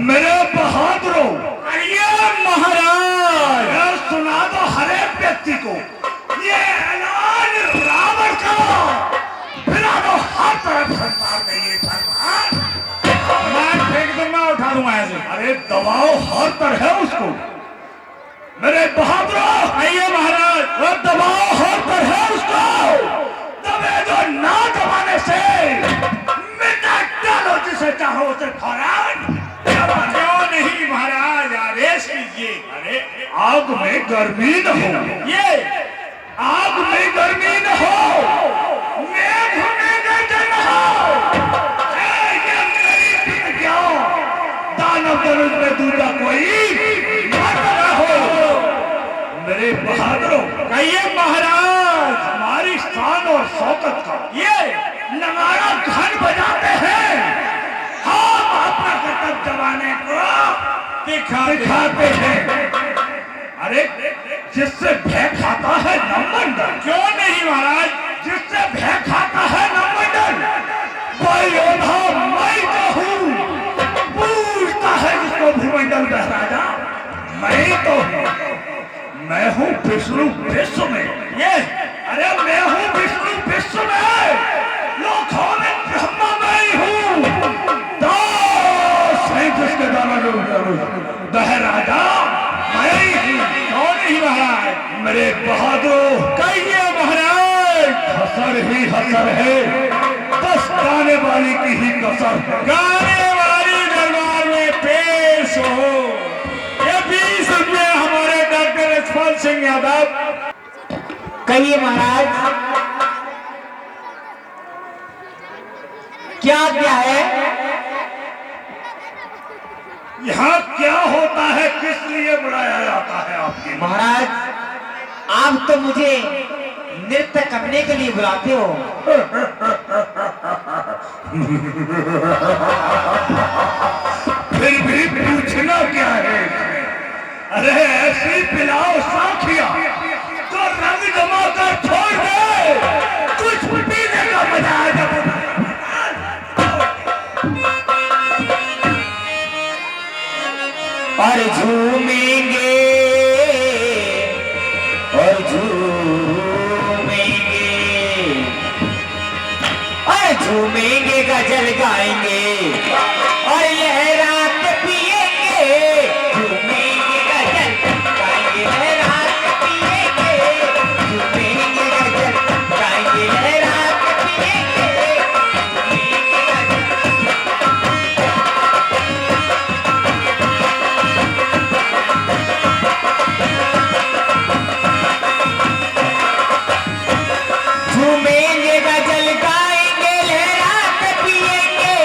मेरे बहादुरों, अरे महाराज, यह सुना दो हर एक व्यक्ति को, ये ऐलान रावण का, फिरा दो हर तरफ संसार में ये फरमान। मैं फेंक दूंगा, उठा दूंगा ऐसे। अरे दबाओ हर तरह उसको, मेरे बहादुरों। आइए महाराज, वो दबाओ हर तरह उसको, दबे जो ना दबाने से मिटा डालो जिसे चाहो उसे फौरन। क्यों नहीं महाराज, आदेश कीजिए। अरे आग में गर्मी न हो, ये आग में गर्मी न हो, मेघ में गर्जन हो, ये मेरी प्रतिज्ञा, दानव धनुष में दूजा कोई मत न हो। मेरे बहादुरों, कहिए महाराज, हमारी शान और शौकत का ये नगाड़ा घन बजाते हैं, हम अपना कर्तव्य जमाने को दिखाते हैं। अरे जिससे भय खाता है नवमंडल, क्यों नहीं महाराज, जिससे भय खाता है नवमंडल, कोई योद्धा मैं तो हूँ, पूछता है जिसको भूमंडल महाराजा, मैं तो हूँ। मैं हूँ विष्णु विश्व में, ये अरे मैं हूँ विष्णु विश्व में, लोकों में ब्रह्मा मैं ही हूँ। दास है जिसके द्वारा दह राजा मैं ही हूँ। क्यों नहीं महाराज, मेरे बहादुर, कहिए महाराज। हसर ही हसर है, बस गाने वाली की ही कसर है। गाने वाली दरबार में पेश हो, ये 20 रुपये हमारे डॉक्टर यशपाल सिंह यादव। कहिए महाराज, क्या क्या है? यहाँ क्या होता है, किस लिए बुलाया जाता है आपकी? महाराज, आप तो मुझे नृत्य करने के लिए बुलाते हो। फिर भी पूछना क्या है? अरे ऐसी पिलाओ साखिया तो रंग जमा कर छोड़ दे, कुछ पीने का मजा आ जब। और झूमेंगे और झूमेंगे और झूमेंगे, गजल गाएंगे और लहरा के पिएंगे। झूमेंगे गजल गाएंगे, लहरा के पिएंगे। झूमेंगे गजल गाएंगे, लहरा के पिएंगे। झूमेंगे गजल गाएंगे, लहरा के पिएंगे।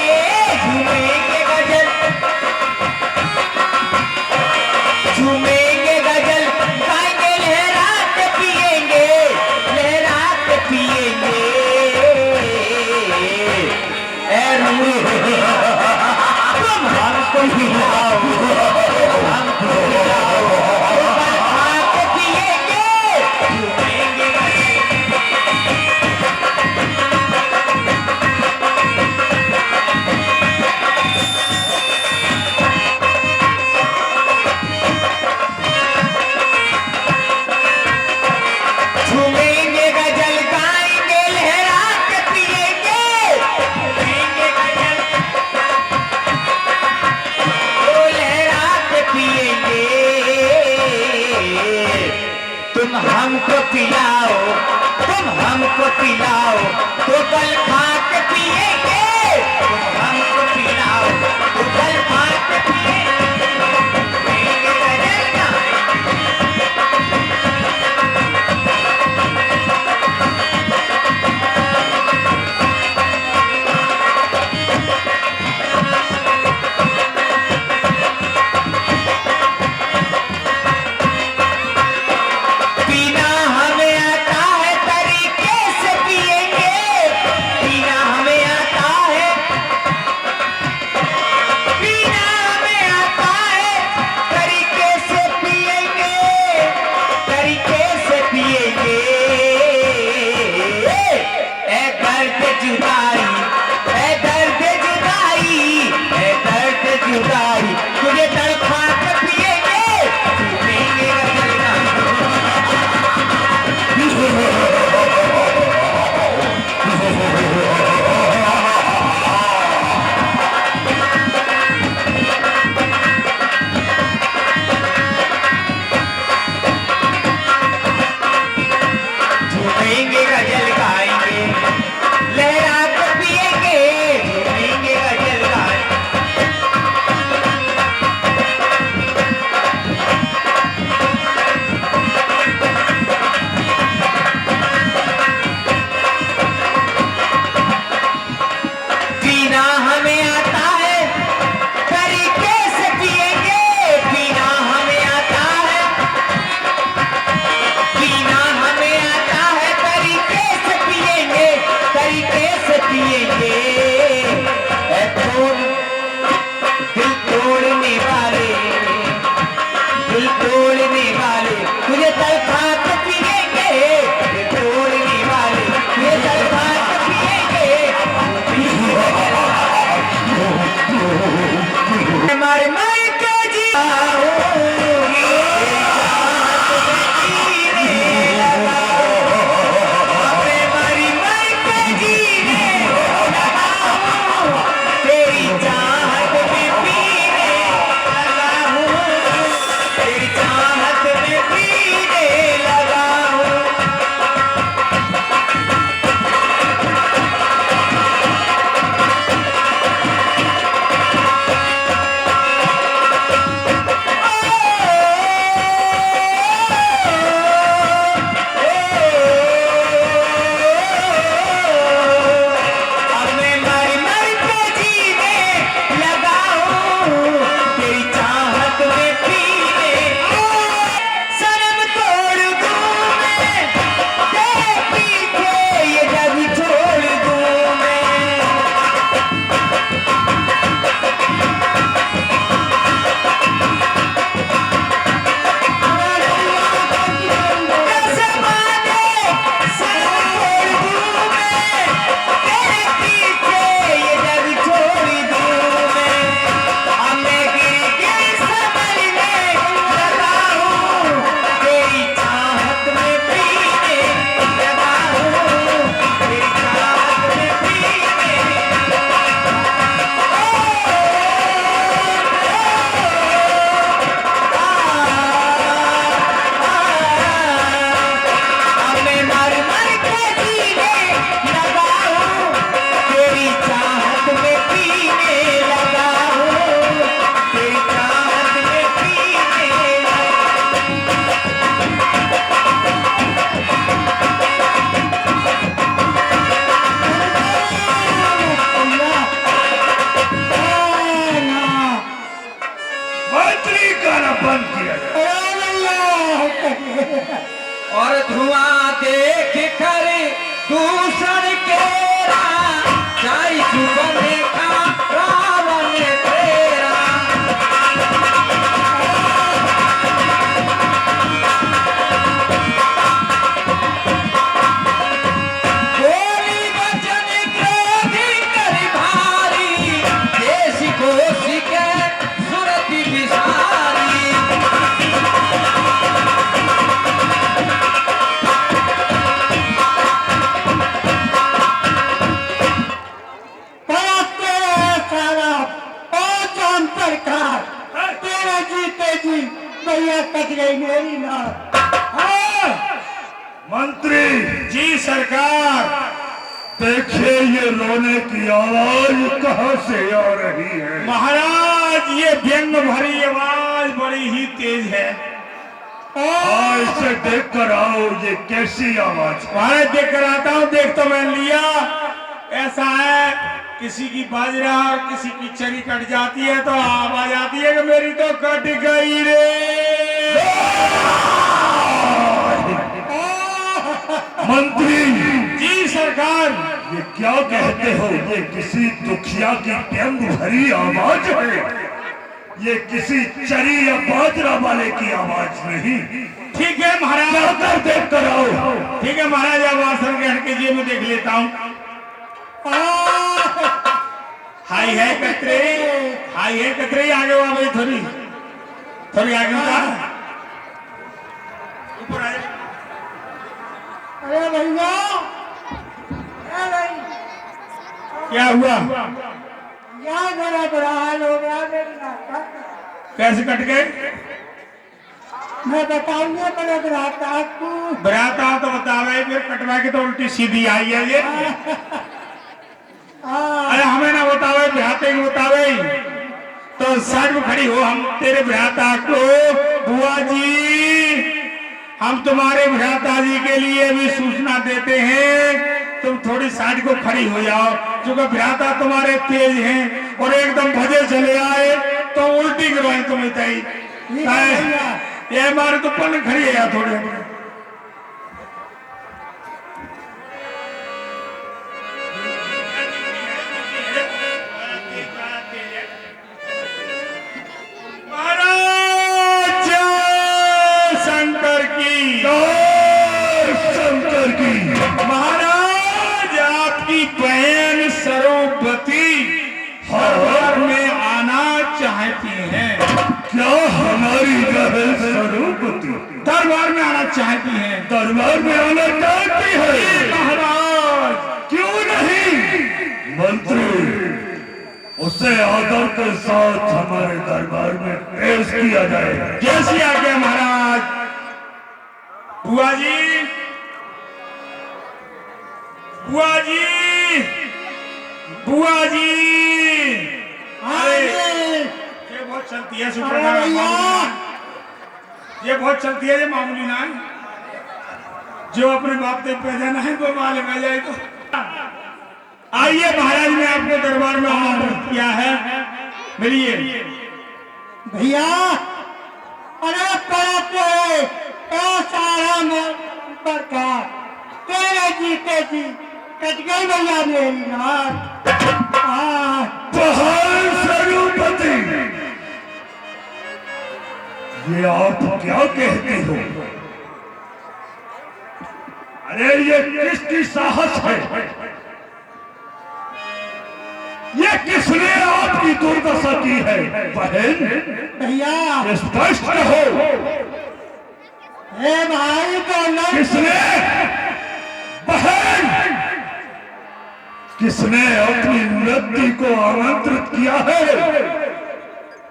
बंद किया जाए। और धुआं देख कर दूसर के चाई सुबह का रावण तेरा। बोली वचन क्रोधी कर भारी, देश को सिके सुरति विसारी। तेरे जीते जी भैया कट गई मेरी नाक। मंत्री जी सरकार। देखिए ये रोने की आवाज कहां से आ रही है? महाराज ये व्यंग भरी आवाज बड़ी ही तेज है। इसे देख कर आओ, ये कैसी आवाज है? महाराज देख कर आता हूँ। देख तो मैं लिया, ऐसा है किसी की बाजरा और किसी की चरी कट जाती है तो आवाज आती है कि मेरी तो कट गई रे। मंत्री जी सरकार। ये क्या कहते हो? ये किसी दुखिया की व्यंग भरी आवाज है, ये किसी चरी या बाजरा वाले की आवाज नहीं। ठीक है महाराज। जाकर देख कर आओ। ठीक है महाराज, अब आसन ग्रहण कीजिए, मैं देख लेता हूँ। हाई है कतरे, हाई है कतरे, आगे हुआ भाई, थोड़ी थोड़ी आगे उठा, ऊपर आ जा। अरे भैया, क्या हुआ? यहाँ मेरा बड़ा हाल हो गया मेरी नाक। कैसे कट गए? मैं बताऊंगा मेरे बरात आपको। बराता तो बतावे, फिर कटवा के तो उल्टी सीधी आई है ये। अरे हमें ना बतावे, बिहाते को बतावे तो साइड में खड़ी हो। हम तेरे भ्राता को, बुआ जी हम तुम्हारे भ्राता जी के लिए भी सूचना देते हैं, तुम थोड़ी साइड को खड़ी हो जाओ। क्योंकि भ्राता तुम्हारे तेज हैं और एकदम भजे चले आए तो उल्टी करवाए तुम्हें तय। ये हमारे तो पल खड़ी है यार थोड़ी। महाराज शंकर की, शंकर की। महाराज आपकी बहन सरोवती दरबार में आना चाहती हैं। क्या हमारी बहन सरोवती दरबार में आना चाहती हैं? दरबार में आना चाहती है? महाराज क्यों नहीं? मंत्री उसे आदर के साथ हमारे दरबार में पेश किया जाए। जैसी आज्ञा महाराज। बुआ जी, बुआ जी, बुआ जी। अरे ये बहुत चलती है सुपर, ये बहुत चलती है, ये मामूली ना है। जो अपने बाप से पैदा ना है वो माल में जाए तो। आइए महाराज ने आपको दरबार में आमंत्रित किया है, मिलिए। भैया अरे पड़ते सारा प्रकार तेरे जीते जी कट गई भैया मेरी नाक। बहन सरोवती, ये आप क्या कहते हो? अरे ये किसकी साहस है? ये किसने आपकी दुर्दशा की है? बहन भैया स्पष्ट हो। हे भाई बोलो। किसने? बहन किसने अपनी मृत्यु को आमंत्रित किया है?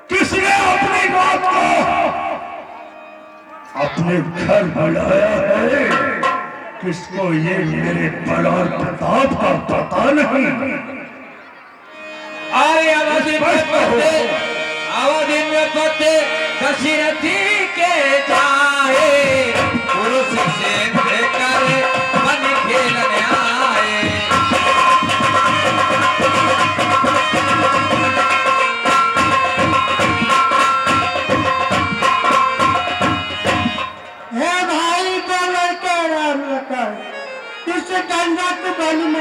किसने अपनी बात को अपने घर बुलाया है? किसको ये मेरे बल और प्रताप का पता नहीं? अरे अवधि में पते दशरथी के जाए, पुरुष से कर मन खेलने आए।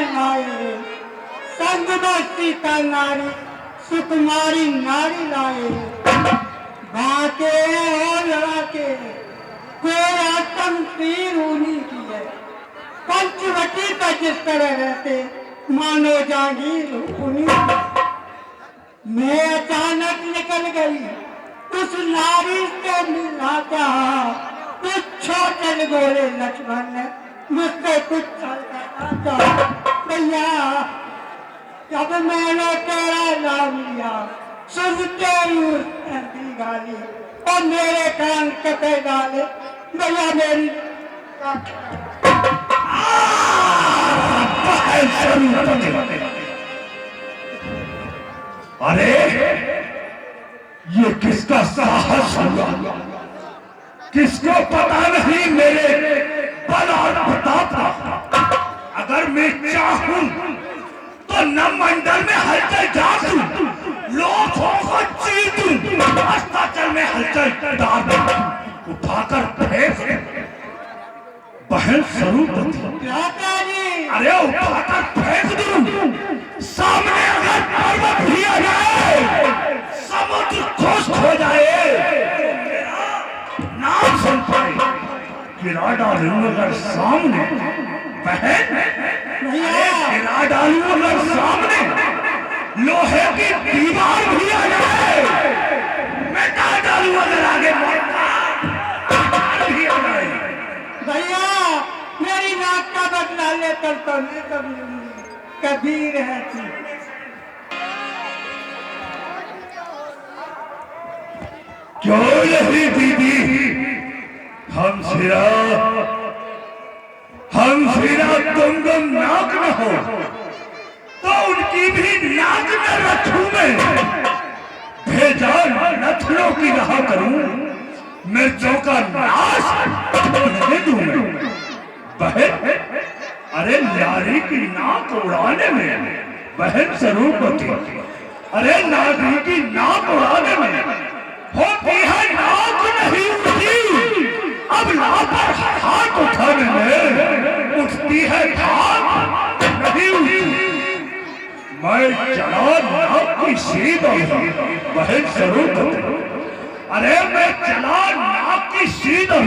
लाए, संग में सीता नारी सुकुमारी नारी लाए। बाके और लड़ाके कोई तमसीर ऊनी की है, पंचवटी का जिस तरह रहते मानो जागीर उन्हीं। मैं अचानक निकल गई उस नारी से मिलना चाहा, कुछ छोटे गोरे लक्ष्मण ने मुझसे कुछ चाहता। भैया जब मैंने तेरा नाम लिया सुनते ही गाली और मेरे कान कटे डाले। भैया मेरी अरे ये किसका साहस हुआ, किसको पता नहीं मेरे बल और प्रताप का। अगर मैं चाहूं तो न मंडल में हलचल डाल दूं, लोगों को चीर दूं, अस्ताचल में हलचल डाल दूं, उठाकर फेंक बहन स्वरूपवती। अरे उठाकर फेंक दूं, सामने अगर पर्वत भी आ जाए, समुद्र ध्वस्त हो जाए, मेरा नाम सुन पाए, गिरा डालूं अगर सामने बहन, गिरा डालूं अगर सामने लोहे की दीवार भी आ जाए, मिटा डालूं अगर आगे भी आ जाए। भैया मेरी नाक का बदला लेकर तो मैं कबीर है तू। क्यों नहीं दीदी हम सिरा तुम नाक न हो तो उनकी भी नाक न रखूं मैं, भेजा नथनों की रहा करूं, मिर्चों का नाश नहीं दूं मैं। बहन अरे नारी की नाक उड़ाने में बहन स्वरूपवती, अरे नारी की नाक उड़ाने में होती है नाक नहीं उठती, अब लापर हाथ उठाने में उठती है नाक नहीं उठती। मैं चला नाक की सीधा बहन स्वरूपवती, अरे मैं चला नाक की सीधा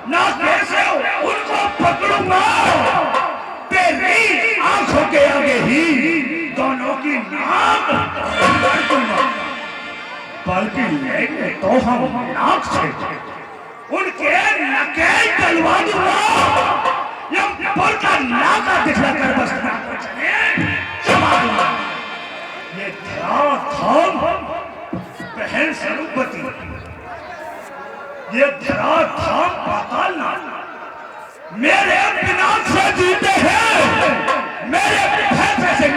ना कैसे उनको पकड़ूंगा, तेरी आंखों के आगे ही दोनों की नाक काट दूंगा, बल्कि लेंगे तो हम नाक से उनके नकेल डलवा दूंगा, या पर का नाका दिखलाकर बस चबा दूंगा। ये धराधाम बहन स्वरूपवती, ये धराधाम पातालनाथ मेरे बिना से जीते हैं, मेरे भैंसे से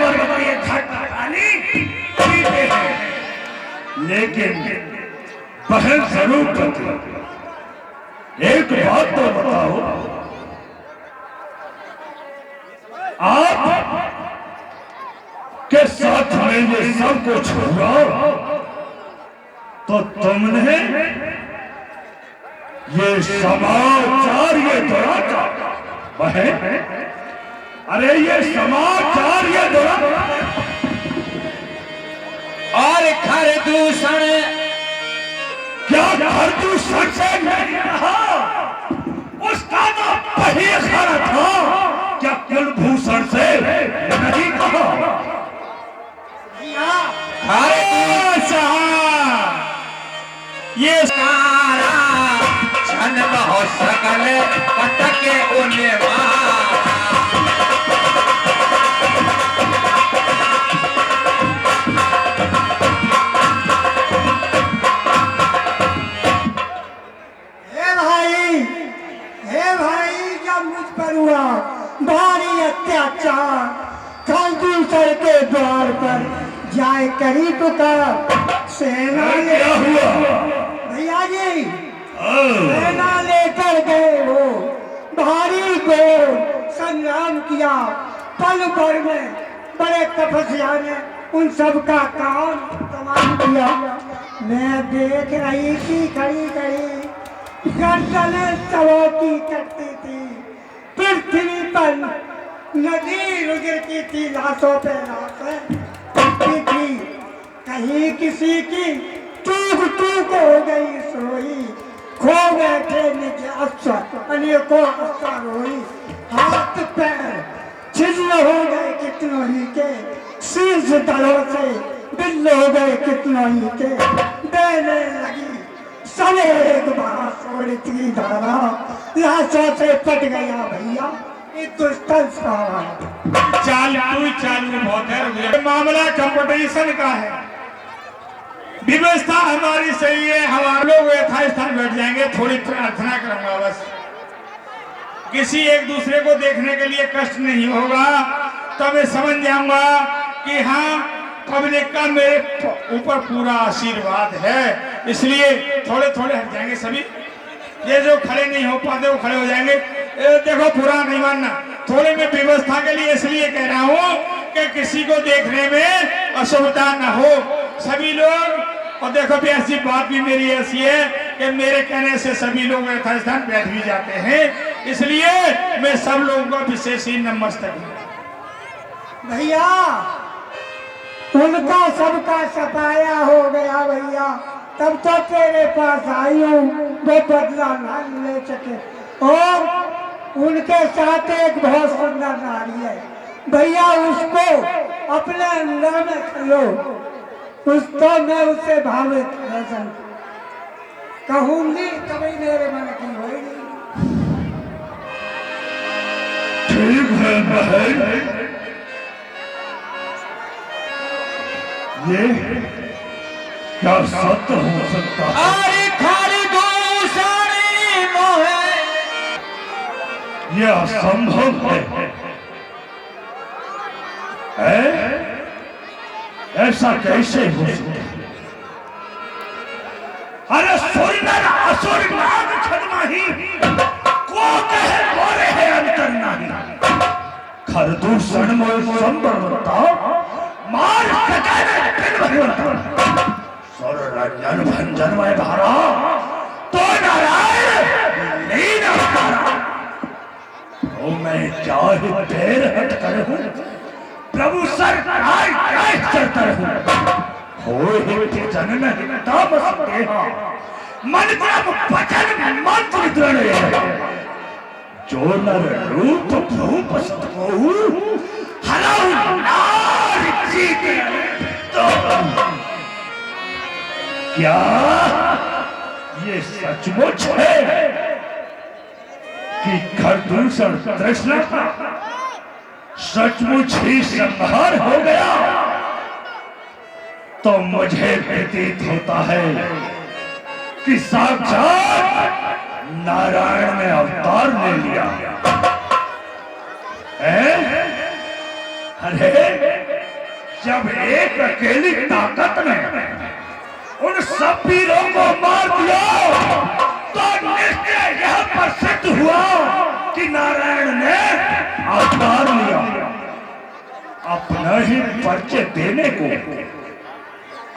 ये घाटानी जीते हैं। लेकिन बहन स्वरूपवती एक बात तो बताओ, आप के साथ में ये सब कुछ हुआ तो तुमने ये समाचार ये दौरा बहन, अरे ये समाचार ये दौरा और घर दूषण, क्या घर दूषण से नहीं रहा, उसका तो वही खरा था, क्या कुलभूषण से नहीं कहा। ये सारा जन्म हो सकल पटके उन्हें हे भाई जब मुझ पर हुआ भारी अत्याचार, कल दूसरे के द्वार पर जाए करी पुकार, सेना क्या हुआ भैया जी सेना लेकर गए वो भारी घोर संग्राम किया, पल भर में बड़े तपस्या ने उन सब का काम तमाम किया। मैं देख रही थी खड़ी खड़ी, गर्दनें सबों की कटती थी, पृथ्वी पर नदी गुजरती थी लाशों पे लाशें टूटती थी, कहीं किसी की टूक टूक हो गई सोई, खो बैठे निज अफसर अनेकों अफसर रोई, हाथ पैर छिन्न हो गए कितनों ही के, शीर्ष दलों से बिल्ल हो गए कितनों ही के, बहने लगी सब एक बार सोड़ती धारा, लाशों से पट गया भैया ये दुष्टल सारा। चालू बहुत है। मामला कंपटीशन का है, व्यवस्था हमारी सही है, हमारे लोग यथास्थान बैठ जाएंगे। थोड़ी प्रार्थना करूंगा बस, किसी एक दूसरे को देखने के लिए कष्ट नहीं होगा, तो मैं समझ जाऊंगा कि हाँ पब्लिक का मेरे ऊपर पूरा आशीर्वाद है। इसलिए थोड़े थोड़े हट जाएंगे सभी, ये जो खड़े नहीं हो पाते वो खड़े हो जाएंगे। देखो पूरा नहीं मानना, थोड़े में व्यवस्था के लिए इसलिए कह रहा हूँ कि किसी को देखने में असुविधा न हो सभी लोग। और देखो भी ऐसी बात भी मेरी ऐसी है कि मेरे कहने से सभी लोग यथास्थान बैठ भी जाते हैं, इसलिए मैं सब लोगों को विशेष ही नमस्ते भैया। उनका सबका सफाया हो गया भैया, तब तो तेरे पास आई हूँ वो बदला ना ले सके। और उनके साथ एक बहुत सुंदर नारी है भैया, उसको अपने अंदर में खलो, उसको मैं उससे भावित कहूंगी कभी मेरे मन की होगी। ठीक है बहन, ये क्या सत्य हो सकता है? अरे खाली दूसरी मोहे, ये असंभव है? ऐसा कैसे हो सकता है? अरे सुंदर असुर नाग छदमाही को कहे बोले है अंतर नहीं, खरदूषण मोह संबरता मार सके दिन भगवंता, सुर रंजन भंजन में धारा तो नारायण लीन अवतारा। तो मैं चाहे पैर हट कर हूँ प्रभु सर करता रहूं, होए जनन तामस देहा मन ब्रह्म वचन मंत्र दृढ़, जो नर रूप भूप सतमोहु हरऊ नार जीत तो क्या ये सचमुच है कि खरदूषण तृष्णा का सचमुच ही संहार हो गया? तो मुझे प्रतीत होता है कि साक्षात नारायण ने अवतार ले लिया है। अरे जब एक अकेली ताकत ने उन सब वीरों को मार दिया तो निश्चय यह प्रसिद्ध हुआ कि नारायण ने अवतार लिया। अपना ही परिचय देने को,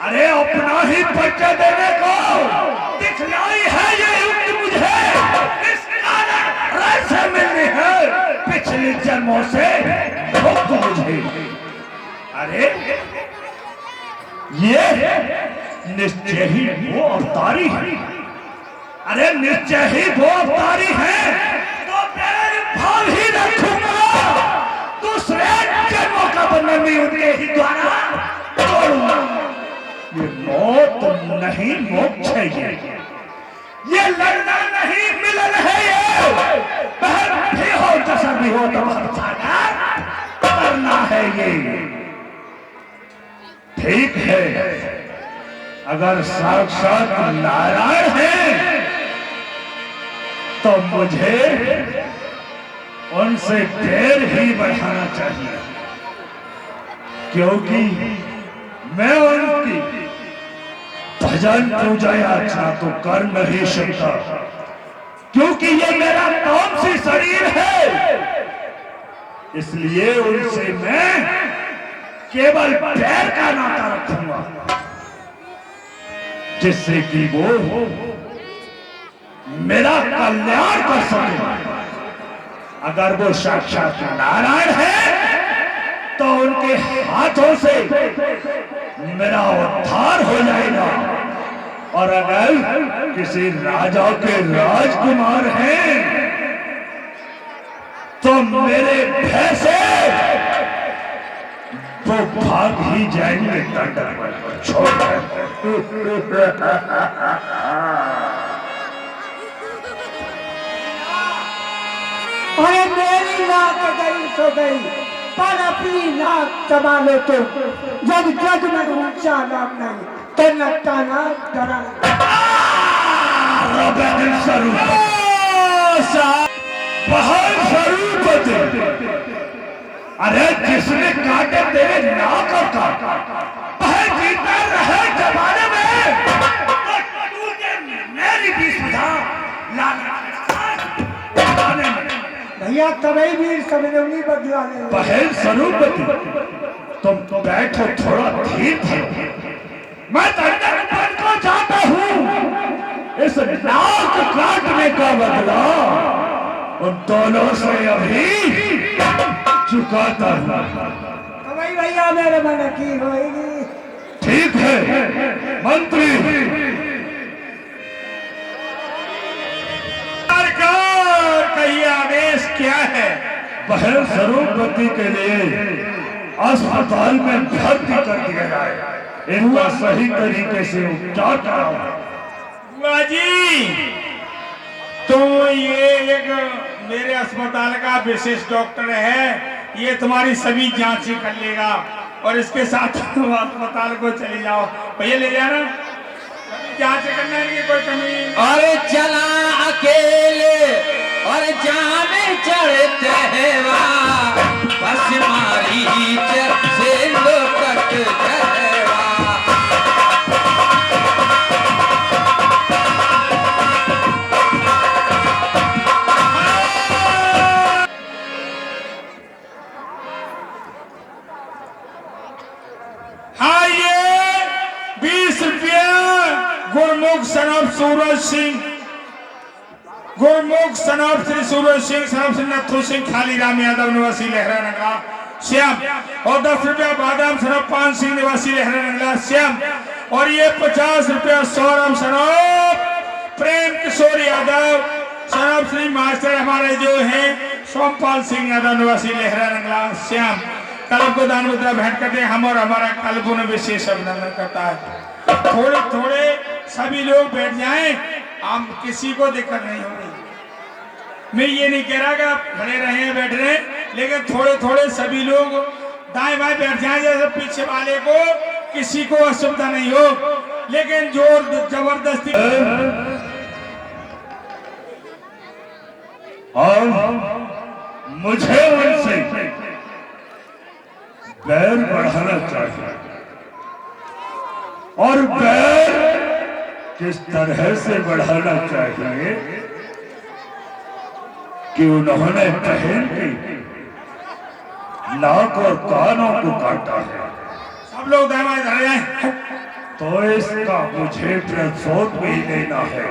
अरे अपना ही परिचय देने को दिखलाई है ये युक्त मुझे, इस कारण रस मिलनी है पिछले जन्मों से मुक्त मुझे। अरे ये निश्चय ही वो अवतारी है, अरे निश्चय ही वो अवतारी है, तो मेरे भाव ही रखूंगा, दूसरे जन्मों का बंधन भी उनके ही द्वारा तोड़ूंगा। ये मौत नहीं मोक्ष है, ये लड़ना नहीं मिलन है, ये बहन भी हो जैसा भी हो तो करना है ये। ठीक है, अगर साक्षात नारायण है तो मुझे उनसे पैर ही बढ़ाना चाहिए, क्योंकि मैं उनकी भजन पूजा याचना तो कर नहीं सकता, क्योंकि ये मेरा तामसी शरीर है। इसलिए उनसे मैं केवल पैर का नाता रखूंगा, जिससे कि वो मेरा कल्याण कर सके। अगर वो साक्षात नारायण है तो उनके हाथों से मेरा उद्धार हो जाएगा, और अगर किसी राजा के राजकुमार हैं तो मेरे भय से वो भाग ही जाएंगे दंड छोड़। अरे मेरी नाक गई तो गई, पर अपनी नाक संभालो तो जब जग में ऊंचा नाम नहीं तो नट्टा नाक डरा। महान स्वरूप अरे जिसने काटे तेरे नाक का वह जीता रहे जमाने में, मेरी भी सुधा भैया तभी वीर समझौनी बदलाने। बहन स्वरूपति तुम तो बैठो, थोड़ा धीर धरो, मैं दंडक को चाहता हूँ। इस नाक काटने का बदला उन दोनों से अभी चुकाता हूँ। तभी भैया मेरे मन की होगी। ठीक है मंत्री, कहिए आदेश क्या है? बहन स्वरूपति के लिए अस्पताल में भर्ती कर दिया जाए, इनका सही तरीके से उपचार कराओ। बुआ जी, तो ये एक मेरे अस्पताल का विशेष डॉक्टर है, ये तुम्हारी सभी जांचें कर लेगा, और इसके साथ तुम अस्पताल को चले जाओ। भैया ले जाना, जांच करना है, कोई कमी। अरे चला अकेले और जाने चढ़ते हैं बस मारी से लोकट जहवा। हाँ, ये 20 रुपया गुरमुख सनब सूरज सिंह, गुरमुख सनब श्री सूरज सिंह, सनब श्री नथु सिंह, खाली राम यादव निवासी लहरा नगला श्याम, और 10 रुपया बादाम सनब पान सिंह निवासी लहरा नगला श्याम, और ये 50 रुपया सौरभ सनब प्रेम किशोर यादव, सनब श्री मास्टर हमारे जो हैं सोमपाल सिंह यादव निवासी लहरा नगला श्याम। कल्प को दान मुद्रा भेंट करते हैं हम, और हमारा कल्प उन्हें विशेष अभिनंदन करता है। थोड़े थोड़े सभी लोग बैठ जाएं, हम किसी को दिक्कत नहीं होगी। मैं ये नहीं कह रहा कि आप खड़े रहे बैठ रहे, लेकिन थोड़े थोड़े सभी लोग दाएं बाएं बैठ जाएं, जैसे पीछे वाले को किसी को असुविधा नहीं हो, लेकिन जोर जबरदस्ती। और मुझे उनसे बैर बढ़ाना चाहिए, और बैर किस तरह से बढ़ाना चाहिए कि उन्होंने बहन की नाक और कानों को काटा है। सब लोग दाएं धरे जाएं, तो इसका मुझे प्रतिशोध भी लेना है,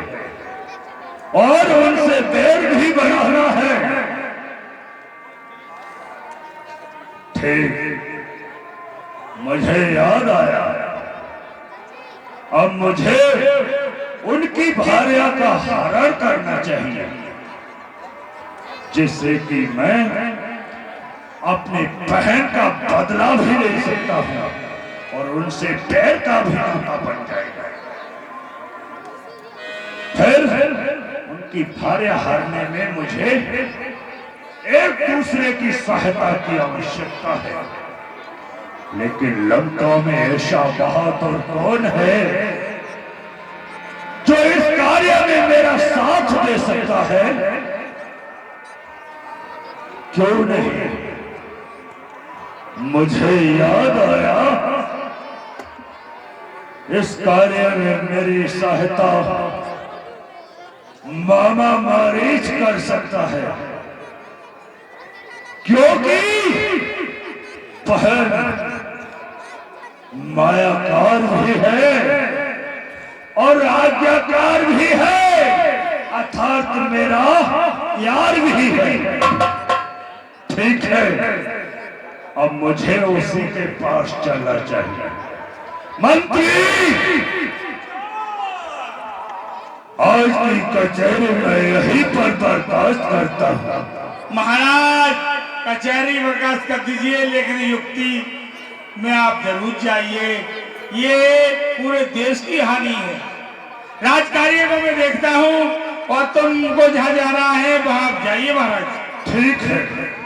और उनसे बैर भी बढ़ाना है। ठीक, मुझे याद आया, अब मुझे उनकी भार्या का हरण करना चाहिए, जिससे कि मैं अपनी बहन का बदला भी ले सकता हूँ, और उनसे पैर का भी नाता बन जाएगा। फिर उनकी भार्या हारने में मुझे एक दूसरे की सहायता की आवश्यकता है, लेकिन लंका में ऐसा बहादुर कौन है जो इस कार्य में मेरा साथ दे सकता है? क्यों नहीं? मुझे याद आया, इस कार्य में मेरी सहायता मामा मारीच कर सकता है, क्योंकि बहन मायाकार भी है और आज्ञाकार भी है, अर्थात मेरा यार भी है। ठीक है, अब मुझे उसी के पास चलना चाहिए। मंत्री, आज की कचहरी में यहीं पर बर्दाश्त करता हूँ। महाराज, कचहरी बर्दाश्त कर दीजिए, लेकिन युक्ति में आप जरूर जाइए। ये पूरे देश की हानि है। राजकार्य को मैं देखता हूँ और तुमको जहाँ जाना है वहां आप जाइए महाराज। ठीक है।